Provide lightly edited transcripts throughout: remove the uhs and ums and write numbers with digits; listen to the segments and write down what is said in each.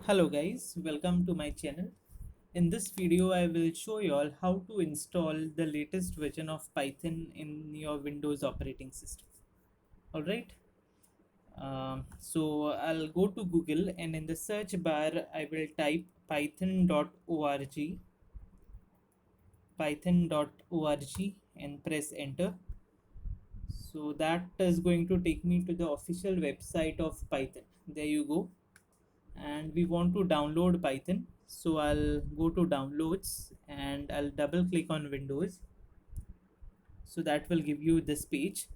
Hello guys, welcome to my channel. In this video I will show you all how to install the latest version of Python in your Windows operating system. Alright, so I'll go to Google and in the search bar I will type python.org and press enter. So that is going to take me to the official website of Python. There you go. And we want to download Python, so I'll go to downloads and I'll double click on Windows. So that will give you this page.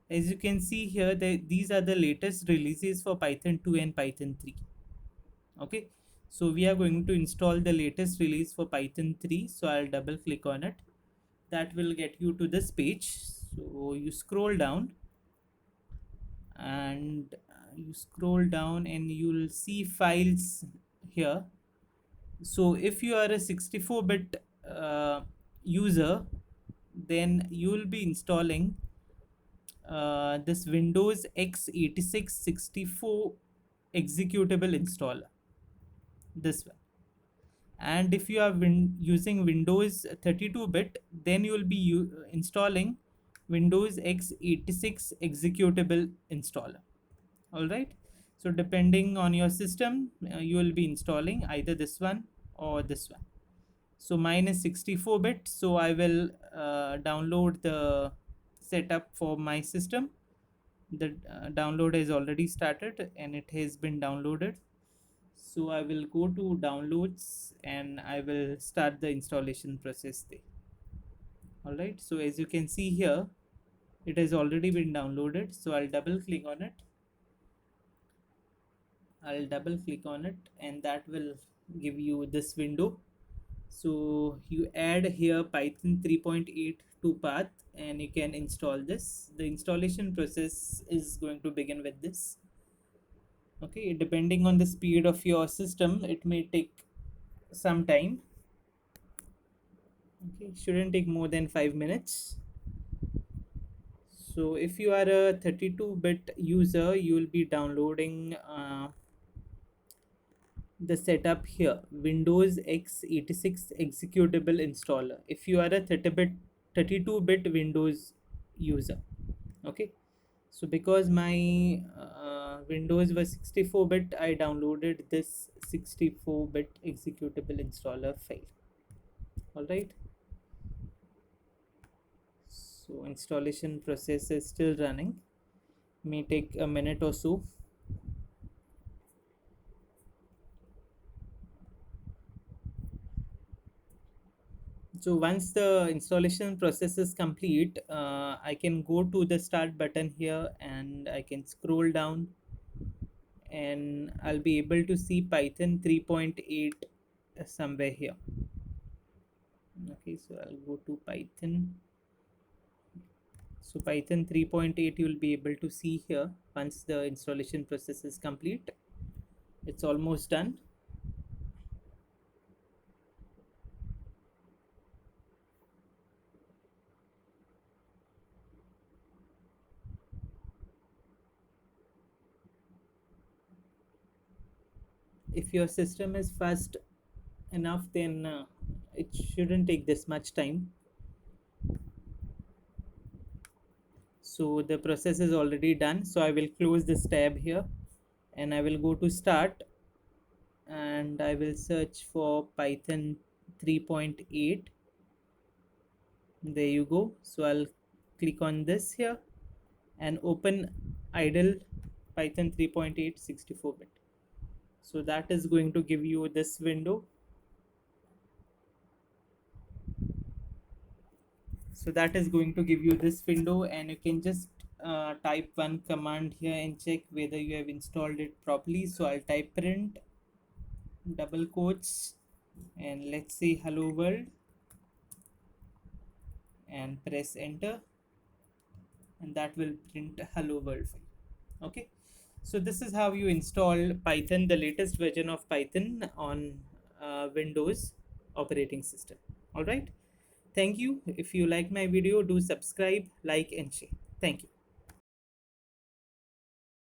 As you can see here, these are the latest releases for Python 2 and Python 3. Okay, so we are going to install the latest release for Python 3, so I'll double click on it. That will get you to this page. So you scroll down and you'll see files here. So if you are a 64-bit user, then you will be installing this Windows x86 64 executable installer, this one. And if you are using Windows 32-bit, then you will be installing Windows x86 executable installer. All right, so depending on your system, you will be installing either this one or this one. So mine is 64-bit, so I will download the setup for my system. The download is already started and it has been downloaded. So I will go to downloads and I will start the installation process there. Alright, so as you can see here, it has already been downloaded. So I'll double click on it. And that will give you this window. So you add here Python 3.8 to path and you can install this. The installation process is going to begin with this. Okay, depending on the speed of your system, it may take some time. Okay, shouldn't take more than 5 minutes. So if you are a 32-bit user, you will be downloading the setup here, Windows x86 executable installer, if you are a 32-bit Windows user. Okay, so because my Windows was 64-bit, I downloaded this 64-bit executable installer file. All right, so installation process is still running, may take a minute or so. So once the installation process is complete, I can go to the start button here and I can scroll down and I'll be able to see Python 3.8 somewhere here. Okay, so I'll go to Python. So Python 3.8 you'll be able to see here once the installation process is complete. It's almost done. If your system is fast enough, then it shouldn't take this much time. So the process is already done, so I will close this tab here and I will go to start and I will search for Python 3.8. There you go. So I'll click on this here and open idle Python 3.8 64-bit. So that is going to give you this window. So that is going to give you this window and you can just type one command here and check whether you have installed it properly. So I'll type print double quotes and let's say hello world and press enter, and that will print hello world file. Okay, so this is how you install Python, the latest version of Python on Windows operating system. All right, thank you. If you like my video, do subscribe, like and share. Thank you.